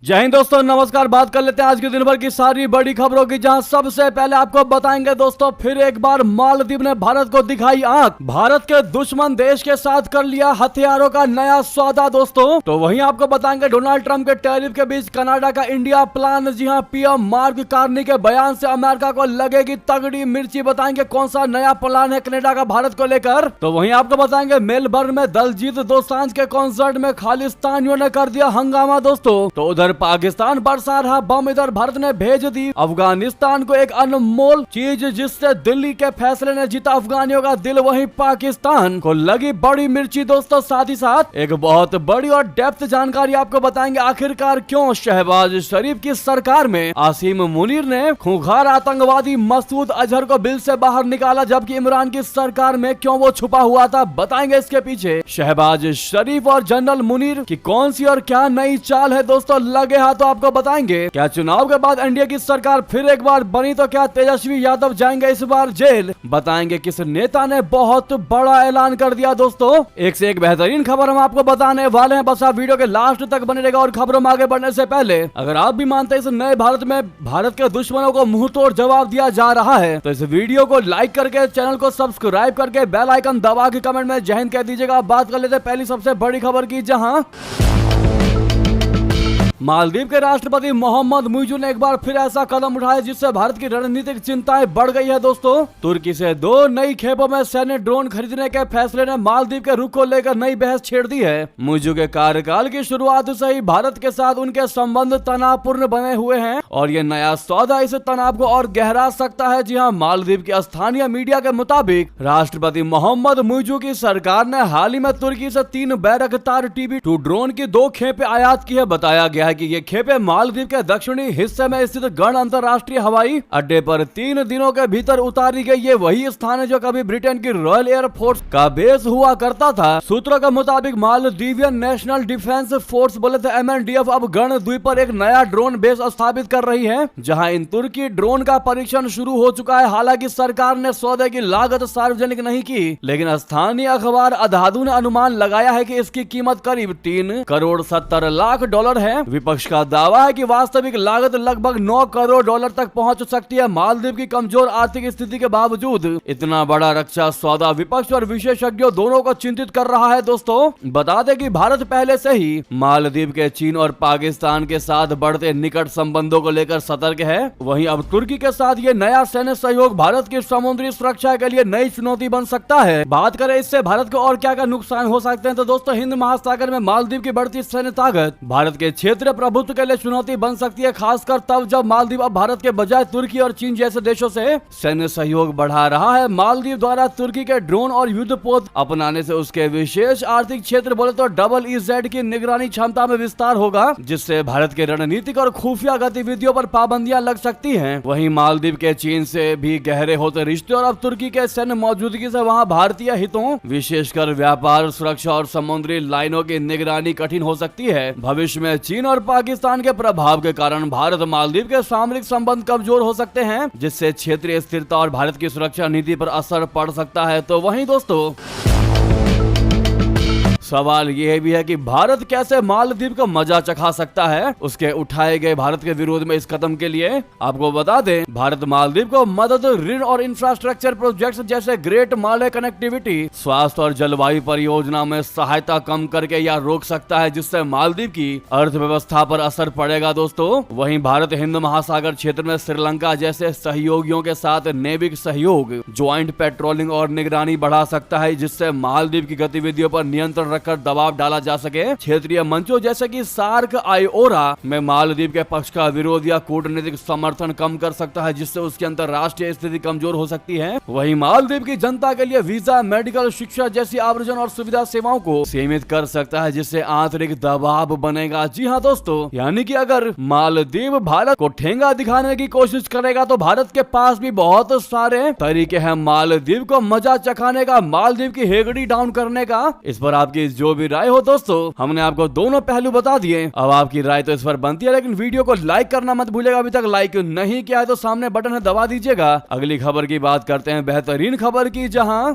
जय हिंद दोस्तों, नमस्कार। बात कर लेते हैं आज के दिन भर की सारी बड़ी खबरों की, जहां सबसे पहले आपको बताएंगे दोस्तों फिर एक बार मालदीव ने भारत को दिखाई आंख। भारत के दुश्मन देश के साथ कर लिया हथियारों का नया सौदा दोस्तों। तो वहीं आपको बताएंगे डोनाल्ड ट्रंप के टैरिफ के बीच कनाडा का इंडिया प्लान। जी हां, पीएम मार्क कार्नी के बयान से अमेरिका को लगेगी तगड़ी मिर्ची। बताएंगे कौन सा नया प्लान है कनाडा का भारत को लेकर। तो वहीं आपको बताएंगे मेलबर्न में दलजीत दोसांझ के कॉन्सर्ट में खालिस्तानियों ने कर दिया हंगामा दोस्तों। तो उधर पाकिस्तान बरसा रहा बम, इधर भारत ने भेज दी अफगानिस्तान को एक अनमोल चीज, जिससे दिल्ली के फैसले ने जीता अफगानियों का दिल। वहीं पाकिस्तान को लगी बड़ी मिर्ची दोस्तों। साथ ही साथ एक बहुत बड़ी और डेप्थ जानकारी आपको बताएंगे, आखिरकार क्यों शहबाज शरीफ की सरकार में आसिम मुनीर ने खूंखार आतंकवादी मसूद अजहर को बिल से बाहर निकाला, जबकि इमरान की सरकार में क्यों वो छुपा हुआ था। बताएंगे इसके पीछे शहबाज शरीफ और जनरल मुनीर की कौन सी और क्या नई चाल है दोस्तों। लगे हाथों आपको बताएंगे क्या चुनाव के बाद एनडीए की सरकार फिर एक बार बनी तो क्या तेजस्वी यादव जाएंगे इस बार जेल। बताएंगे किस नेता ने बहुत बड़ा ऐलान कर दिया दोस्तों। एक से एक बेहतरीन खबर हम आपको बताने वाले हैं, बस आप वीडियो के लास्ट तक बने रहेगा। और खबरों में आगे बढ़ने से पहले अगर आप भी मानते हैं इस नए भारत में भारत के दुश्मनों को मुंह तोड़ जवाब दिया जा रहा है, तो इस वीडियो को लाइक करके चैनल को सब्सक्राइब करके बेल आइकन दबा के कमेंट में जय हिंद कह दीजिएगा। बात कर लेते हैं पहली सबसे बड़ी खबर की, जहां मालदीव के राष्ट्रपति मोहम्मद मुइज़ ने एक बार फिर ऐसा कदम उठाया जिससे भारत की रणनीतिक चिंताएं बढ़ गई है दोस्तों। तुर्की से 2 नई खेपों में सैन्य ड्रोन खरीदने के फैसले ने मालदीव के रुख को लेकर नई बहस छेड़ दी है। मुइज़ के कार्यकाल की शुरुआत से ही भारत के साथ उनके संबंध तनावपूर्ण बने हुए हैं और ये नया सौदा इस तनाव को और गहरा सकता है। जी हाँ, मालदीव की स्थानीय मीडिया के मुताबिक राष्ट्रपति मोहम्मद मुइज़ की सरकार ने हाल ही में तुर्की से 3 बैरक्तार TB2 ड्रोन की 2 खेपें आयात की है। बताया गया कि ये खेपें मालदीव के दक्षिणी हिस्से में स्थित गण अंतरराष्ट्रीय हवाई अड्डे पर 3 दिनों के भीतर उतारी गई। ये वही स्थान है जो कभी ब्रिटेन की रॉयल एयर फोर्स का बेस हुआ करता था। सूत्रों के मुताबिक मालदीवियन नेशनल डिफेंस फोर्स बोले थे MNDF अब गण द्वीप पर एक नया ड्रोन बेस स्थापित कर रही है, जहां इन तुर्की ड्रोन का परीक्षण शुरू हो चुका है। हालांकि सरकार ने सौदे की लागत सार्वजनिक नहीं की, लेकिन स्थानीय अखबार अधादू ने अनुमान लगाया है कि इसकी कीमत करीब 3 करोड़ 70 लाख डॉलर है। विपक्ष का दावा है कि वास्तविक लागत लगभग 9 करोड़ डॉलर तक पहुंच सकती है। मालदीव की कमजोर आर्थिक स्थिति के बावजूद इतना बड़ा रक्षा सौदा विपक्ष और विशेषज्ञों दोनों को चिंतित कर रहा है दोस्तों। बता दें कि भारत पहले से ही मालदीव के चीन और पाकिस्तान के साथ बढ़ते निकट संबंधों को लेकर सतर्क है। वहीं अब तुर्की के साथ ये नया सैन्य सहयोग भारत की समुद्री सुरक्षा के लिए नई चुनौती बन सकता है। बात करें इससे भारत को और क्या क्या नुकसान हो सकते हैं, तो दोस्तों हिंद महासागर में मालदीव की बढ़ती सैन्य ताकत भारत के क्षेत्र प्रभुत्व के लिए चुनौती बन सकती है, खासकर तब जब मालदीव अब भारत के बजाय तुर्की और चीन जैसे देशों से सैन्य सहयोग बढ़ा रहा है। मालदीव द्वारा तुर्की के ड्रोन और युद्धपोत अपनाने से उसके विशेष आर्थिक क्षेत्र बोले तो EEZ की निगरानी क्षमता में विस्तार होगा, जिससे भारत के रणनीतिक और खुफिया गतिविधियों पर पाबंदियां लग सकती हैं। वहीं मालदीव के चीन से भी गहरे होते रिश्ते और अब तुर्की के सैन्य मौजूदगी से वहां भारतीय हितों विशेषकर व्यापार, सुरक्षा और समुद्री लाइनों की निगरानी कठिन हो सकती है। भविष्य में चीन और पाकिस्तान के प्रभाव के कारण भारत मालदीव के सामरिक संबंध कमजोर हो सकते हैं, जिससे क्षेत्रीय स्थिरता और भारत की सुरक्षा नीति पर असर पड़ सकता है। तो वहीं दोस्तों सवाल यह भी है कि भारत कैसे मालदीव को मजा चखा सकता है उसके उठाए गए भारत के विरोध में इस कदम के लिए। आपको बता दें, भारत मालदीव को मदद, ऋण और इंफ्रास्ट्रक्चर प्रोजेक्ट्स जैसे ग्रेट माले कनेक्टिविटी, स्वास्थ्य और जलवायु परियोजना में सहायता कम करके या रोक सकता है, जिससे मालदीव की अर्थव्यवस्था पर असर पड़ेगा दोस्तों। वहीं भारत हिंद महासागर क्षेत्र में श्रीलंका जैसे सहयोगियों के साथ नेविक सहयोग, ज्वाइंट पेट्रोलिंग और निगरानी बढ़ा सकता है, जिससे मालदीव की गतिविधियों पर नियंत्रण कर दबाव डाला जा सके। क्षेत्रीय मंचों जैसे कि सार्क, आयोरा में मालदीव के पक्ष का विरोध या कूटनीतिक समर्थन कम कर सकता है, जिससे उसकी अंतरराष्ट्रीय स्थिति कमजोर हो सकती है। वहीं मालदीव की जनता के लिए वीजा, मेडिकल, शिक्षा जैसी आवर्जन और सुविधा सेवाओं को सीमित कर सकता है, जिससे आंतरिक दबाव बनेगा। जी हाँ दोस्तों, यानी कि अगर मालदीव भारत को ठेंगा दिखाने की कोशिश करेगा तो भारत के पास भी बहुत सारे तरीके हैं मालदीव को मजा चखाने का, मालदीव की हेगड़ी डाउन करने का। इस पर आपकी जो भी राय हो दोस्तों, हमने आपको दोनों पहलू बता दिए। अब आपकी राय तो इस पर बनती है, लेकिन वीडियो को लाइक करना मत भूलेगा। अभी तक लाइक नहीं किया है तो सामने बटन है, दबा दीजिएगा। अगली खबर की बात करते हैं, बेहतरीन खबर की, जहां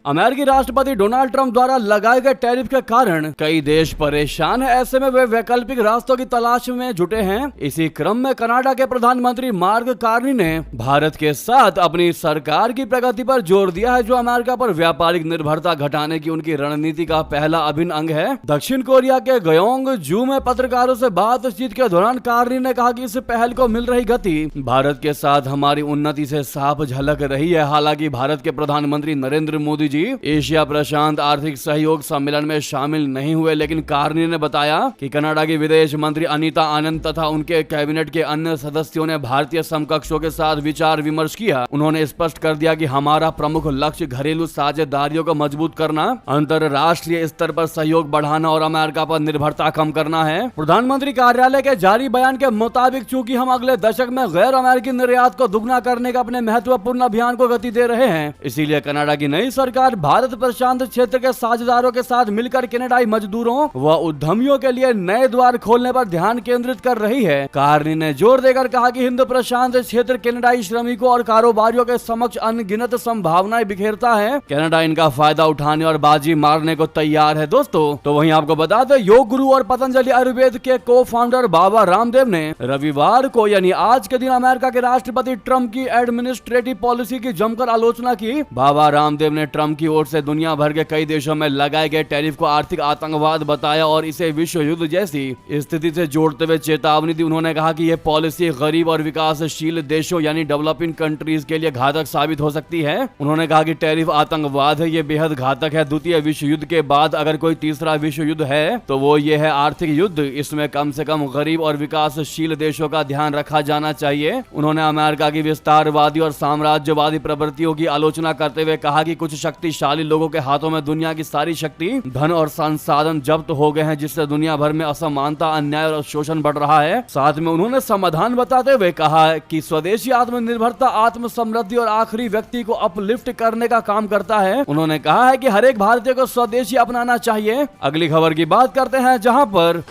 अमेरिकी राष्ट्रपति डोनाल्ड ट्रंप द्वारा लगाए गए टैरिफ के कारण कई देश परेशान है। ऐसे में वे वैकल्पिक रास्तों की तलाश में जुटे हैं। इसी क्रम में कनाडा के प्रधानमंत्री मार्क कार्नी ने भारत के साथ अपनी सरकार की प्रगति पर जोर दिया है, जो अमेरिका पर व्यापारिक निर्भरता घटाने की उनकी रणनीति का पहला अभिन्न अंग है। दक्षिण कोरिया के गयोंग जू में पत्रकारों से बातचीत के दौरान कार्नी ने कहा कि इस पहल को मिल रही गति भारत के साथ हमारी उन्नति से साफ झलक रही है। हालांकि भारत के प्रधानमंत्री नरेंद्र मोदी जी एशिया प्रशांत आर्थिक सहयोग सम्मेलन में शामिल नहीं हुए, लेकिन कार्नी ने बताया कि कनाडा की विदेश मंत्री अनीता आनंद तथा उनके कैबिनेट के अन्य सदस्यों ने भारतीय समकक्षों के साथ विचार विमर्श किया। उन्होंने स्पष्ट कर दिया कि हमारा प्रमुख लक्ष्य घरेलू साझेदारियों को मजबूत करना, अंतरराष्ट्रीय स्तर पर सहयोग बढ़ाना और अमेरिका पर निर्भरता कम करना है। प्रधानमंत्री कार्यालय के जारी बयान के मुताबिक चूंकि हम अगले दशक में गैर अमेरिकी निर्यात को दुगना करने का अपने महत्वपूर्ण अभियान को गति दे रहे हैं, इसीलिए कनाडा की नई सरकार भारत प्रशांत क्षेत्र के साझेदारों के साथ मिलकर कनाडाई मजदूरों व उद्यमियों के लिए नए द्वार खोलने पर ध्यान केंद्रित कर रही है। कार्नी ने जोर देकर कहा कि हिंद प्रशांत क्षेत्र कनाडाई श्रमिकों और कारोबारियों के समक्ष अनगिनत संभावनाएं बिखेरता है। कनाडा इनका फायदा उठाने और बाजी मारने को तैयार है। दोस्तों, तो वहीं आपको बता दें, योग गुरु और पतंजलि आयुर्वेद के को फाउंडर बाबा रामदेव ने रविवार को यानी आज के दिन अमेरिका के राष्ट्रपति ट्रंप की एडमिनिस्ट्रेटिव पॉलिसी की जमकर आलोचना की। बाबा रामदेव ने ट्रंप की ओर से दुनिया भर के कई देशों में लगाए गए टैरिफ को आर्थिक आतंकवाद बताया और इसे विश्व युद्ध जैसी स्थिति से जोड़ते हुए चेतावनी दी। उन्होंने कहा कि यह पॉलिसी गरीब और विकासशील देशों यानी डेवलपिंग कंट्रीज के लिए घातक साबित हो सकती है। उन्होंने कहा कि टैरिफ आतंकवाद है, ये बेहद घातक है। द्वितीय विश्व युद्ध के बाद अगर कोई तीसरा विश्व युद्ध है तो वो ये है आर्थिक युद्ध। इसमें कम से कम गरीब और विकासशील देशों का ध्यान रखा जाना चाहिए। उन्होंने अमेरिका की विस्तारवादी और साम्राज्यवादी प्रवृत्तियों की आलोचना करते हुए कहा कि कुछ शक्तिशाली लोगों के हाथों में दुनिया की सारी शक्ति, धन और संसाधन जब्त हो गए हैं, जिससे दुनिया भर में असमानता, अन्याय और शोषण बढ़ रहा है। साथ में उन्होंने समाधान बताते हुए कहा कि स्वदेशी आत्मनिर्भरता आत्म समृद्धि और आखिरी व्यक्ति को अपलिफ्ट करने का काम करता है। उन्होंने कहा है कि हर एक भारतीय को स्वदेशी अपनाना चाहिए। अगली खबर की बात करते हैं, जहां पर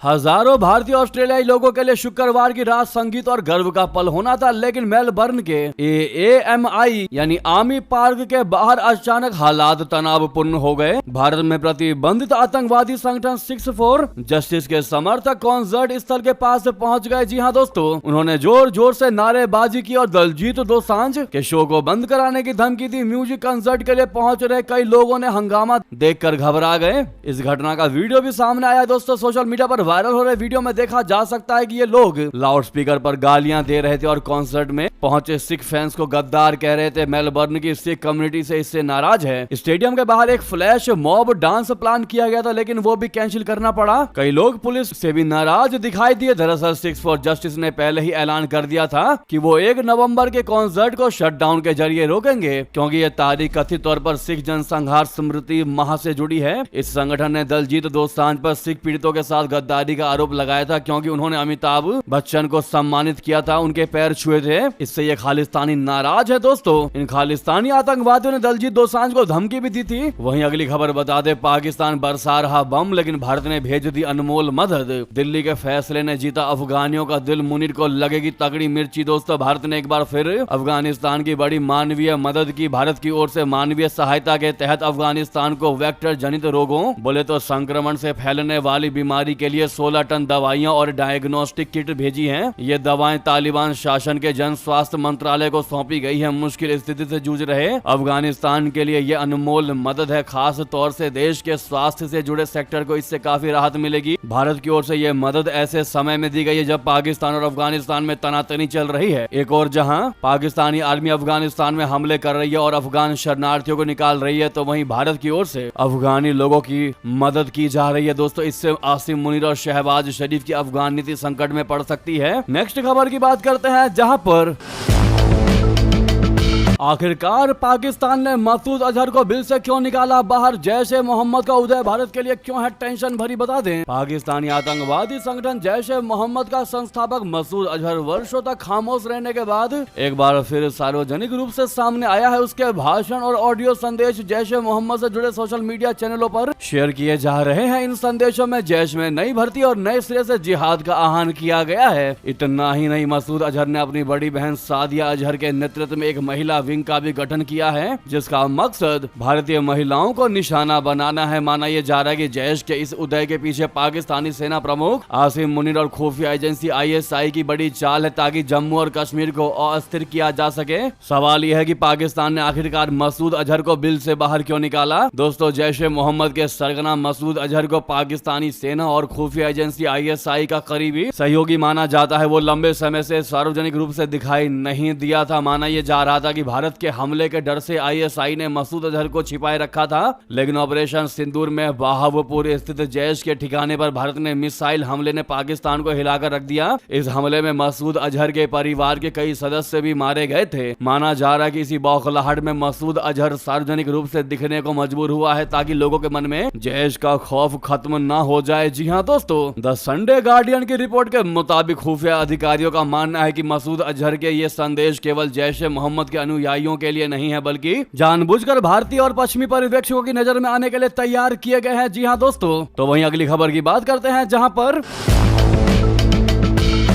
हजारों भारतीय ऑस्ट्रेलियाई लोगों के लिए शुक्रवार की रात संगीत और गर्व का पल होना था, लेकिन मेलबर्न के AAMI यानी आर्मी पार्क के बाहर अचानक हालात तनावपूर्ण हो गए। भारत में प्रतिबंधित आतंकवादी संगठन 6 फॉर जस्टिस के समर्थक कॉन्सर्ट स्थल के पास पहुंच गए। जी हां दोस्तों, उन्होंने जोर जोर से नारेबाजी की और दलजीत दोसांझ के शो को बंद कराने की धमकी दी। म्यूजिक कंसर्ट के लिए पहुंच रहे कई लोगों ने हंगामा देखकर घबरा गए। इस घटना का वीडियो भी सामने आया दोस्तों। सोशल मीडिया पर वायरल हो रहे वीडियो में देखा जा सकता है कि ये लोग लाउड स्पीकर पर गालियां दे रहे थे और कॉन्सर्ट में पहुंचे सिख फैंस को गद्दार कह रहे थे। मेलबर्न की सिख कम्युनिटी से इससे नाराज है। स्टेडियम के बाहर एक फ्लैश मॉब डांस प्लान किया गया था, लेकिन वो भी कैंसिल करना पड़ा। कई लोग पुलिस से भी नाराज दिखाई दिए। दरअसल 6 फॉर जस्टिस ने पहले ही ऐलान कर दिया था कि वो 1 नवंबर के कॉन्सर्ट को शटडाउन के जरिए रोकेंगे, क्योंकि ये तारीख कथित तौर पर सिख जनसंहार स्मृति माह से जुड़ी है। इस संगठन ने दलजीत दोसांझ पर सिख पीड़ितों के साथ गद्दारी का आरोप लगाया था, क्योंकि उन्होंने अमिताभ बच्चन को सम्मानित किया था, उनके पैर छुए थे। इससे ये खालिस्तानी नाराज है। दोस्तों, इन खालिस्तानी आतंकवादियों ने दलजीत दोसांझ को धमकी भी दी थी। वहीं अगली खबर बता दे, पाकिस्तान बरसा रहा बम, लेकिन भारत ने भेज दी अनमोल मदद। दिल्ली के फैसले ने जीता अफगानियों का दिल, मुनीर को लगेगी तगड़ी मिर्ची। दोस्तों, भारत ने एक बार फिर अफगानिस्तान की बड़ी मानवीय मदद की। भारत की ओर से मानवीय सहायता के तहत अफगानिस्तान को वेक्टर जनित रोगों, बोले तो संक्रमण से फैलने वाली बीमारी के लिए 16 टन दवाइयां और डायग्नोस्टिक किट भेजी हैं। ये दवाएं तालिबान शासन के जन स्वास्थ्य मंत्रालय को सौंपी गई है। मुश्किल स्थिति से जूझ रहे अफगानिस्तान के लिए ये अनमोल मदद है। खास तौर से देश के स्वास्थ्य से जुड़े सेक्टर को इससे काफी राहत मिलेगी। भारत की ओर से ये मदद ऐसे समय में दी गई है जब पाकिस्तान और अफगानिस्तान में तनातनी चल रही है। एक और जहां पाकिस्तानी आर्मी अफगानिस्तान में हमले कर रही है और अफगान शरणार्थियों को निकाल रही है, तो वहीं भारत की ओर से अफगानी लोगों की मदद की जा रही है। दोस्तों, इससे आसिम मुनीर और शहबाज शरीफ की अफगान नीति संकट में पड़ सकती है। नेक्स्ट खबर की बात करते हैं, जहां पर आखिरकार पाकिस्तान ने मसूद अजहर को बिल से क्यों निकाला बाहर? जैश ए मोहम्मद का उदय भारत के लिए क्यों है टेंशन भरी? बता दें, पाकिस्तानी आतंकवादी संगठन जैश ए मोहम्मद का संस्थापक मसूद अजहर वर्षों तक खामोश रहने के बाद एक बार फिर सार्वजनिक रूप से सामने आया है। उसके भाषण और ऑडियो संदेश जैश ए मोहम्मद से जुड़े सोशल मीडिया चैनलों पर शेयर किए जा रहे हैं। इन संदेशों में जैश में नई भर्ती और नए सिरे से जिहाद का आह्वान किया गया है। इतना ही नहीं, मसूद अजहर ने अपनी बड़ी बहन सादिया अजहर के नेतृत्व में एक महिला विंग का भी गठन किया है, जिसका मकसद भारतीय महिलाओं को निशाना बनाना है। माना यह जा रहा है कि जैश के इस उदय के पीछे पाकिस्तानी सेना प्रमुख आसिम मुनीर और खुफिया एजेंसी ISI की बड़ी चाल है, ताकि जम्मू और कश्मीर को अस्थिर किया जा सके। सवाल यह है कि पाकिस्तान ने आखिरकार मसूद अजहर को बिल से बाहर क्यों निकाला। दोस्तों, जैश ए मोहम्मद के सरगना मसूद अजहर को पाकिस्तानी सेना और खुफिया एजेंसी ISI का करीबी सहयोगी माना जाता है। वो लंबे समय से सार्वजनिक रूप से दिखाई नहीं दिया था। माना यह जा रहा था कि भारत के हमले के डर से ISI ने मसूद अजहर को छिपाए रखा था, लेकिन ऑपरेशन सिंदूर में बहावपुर स्थित जैश के ठिकाने पर भारत ने मिसाइल हमले ने पाकिस्तान को हिलाकर रख दिया। इस हमले में मसूद अजहर के परिवार के कई सदस्य भी मारे गए थे। माना जा रहा है कि इसी बौखलाहट में मसूद अजहर सार्वजनिक रूप से दिखने को मजबूर हुआ है, ताकि लोगों के मन में जैश का खौफ खत्म ना हो जाए। जी हाँ दोस्तों, द संडे गार्डियन की रिपोर्ट के मुताबिक खुफिया अधिकारियों का मानना है कि मसूद अजहर के ये संदेश केवल जैश ए मोहम्मद के अनुयायियों के लिए नहीं है, बल्कि जानबूझकर भारतीय और पश्चिमी परिप्रेक्ष्यों की नजर में आने के लिए तैयार किए गए हैं। जी हाँ दोस्तों, तो वहीं अगली खबर की बात करते हैं, जहां पर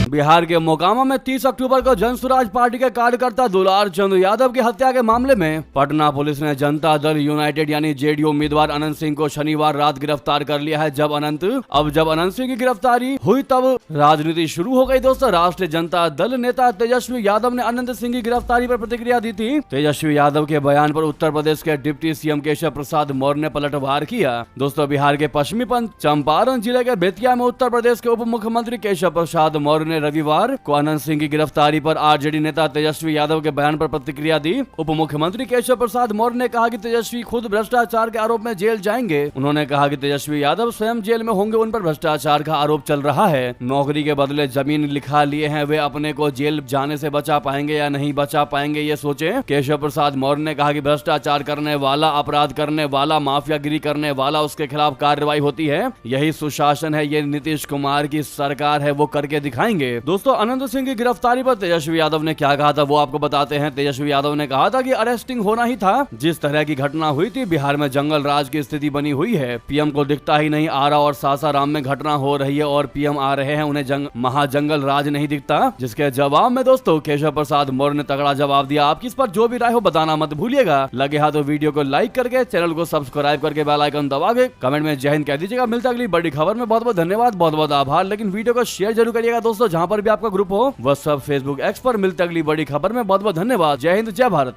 बिहार के मोकामा में 30 अक्टूबर को जन स्वराज पार्टी के कार्यकर्ता दुलार चंद यादव की हत्या के मामले में पटना पुलिस ने जनता दल यूनाइटेड यानी JDU उम्मीदवार अनंत सिंह को शनिवार रात गिरफ्तार कर लिया है। जब अनंत सिंह की गिरफ्तारी हुई तब राजनीति शुरू हो गई। दोस्तों, राष्ट्रीय जनता दल नेता तेजस्वी यादव ने अनंत सिंह की गिरफ्तारी पर प्रतिक्रिया दी थी। तेजस्वी यादव के बयान पर उत्तर प्रदेश के डिप्टी CM केशव प्रसाद मौर्य ने पलटवार किया। दोस्तों, बिहार के पश्चिमी चंपारण जिले के बेतिया में उत्तर प्रदेश के उप मुख्यमंत्री केशव प्रसाद मौर्य ने रविवार को अनंत सिंह की गिरफ्तारी पर RJD नेता तेजस्वी यादव के बयान पर प्रतिक्रिया दी। उप मुख्यमंत्री केशव प्रसाद मौर्य ने कहा कि तेजस्वी खुद भ्रष्टाचार के आरोप में जेल जाएंगे। उन्होंने कहा कि तेजस्वी यादव स्वयं जेल में होंगे, उन पर भ्रष्टाचार का आरोप चल रहा है। नौकरी के बदले जमीन लिखा लिए हैं, वे अपने को जेल जाने से बचा पाएंगे या नहीं बचा पाएंगे, ये सोचे। केशव प्रसाद मौर्य ने कहा कि भ्रष्टाचार करने वाला, अपराध करने वाला, माफियागिरी करने वाला, उसके खिलाफ कार्रवाई होती है। यही सुशासन है, ये नीतीश कुमार की सरकार है, वो करके दिखाएंगे। दोस्तों, अनंत सिंह की गिरफ्तारी पर तेजस्वी यादव ने क्या कहा था वो आपको बताते हैं। तेजस्वी यादव ने कहा था कि अरेस्टिंग होना ही था। जिस तरह की घटना हुई थी, बिहार में जंगल राज की स्थिति बनी हुई है। PM को दिखता ही नहीं, आरा और सासाराम में घटना हो रही है और PM आ रहे हैं, उन्हें महाजंगल राज नहीं दिखता। जिसके जवाब में दोस्तों केशव प्रसाद मौर्य ने तगड़ा जवाब दिया। आपकी इस पर जो भी राय हो बताना मत भूलिएगा। लगे हाथ तो वीडियो को लाइक करके, चैनल को सब्सक्राइब करके, बेल आइकन दबा के कमेंट में जय हिंद कह दीजिएगा। मिलता अगली बड़ी खबर में। बहुत बहुत धन्यवाद, बहुत बहुत आभार। लेकिन वीडियो को शेयर जरूर करिएगा दोस्तों, जहां पर भी आपका ग्रुप हो, व्हाट्सएप, Facebook, X पर। मिलते अगली बड़ी खबर में। बहुत बहुत धन्यवाद। जय हिंद, जय भारत।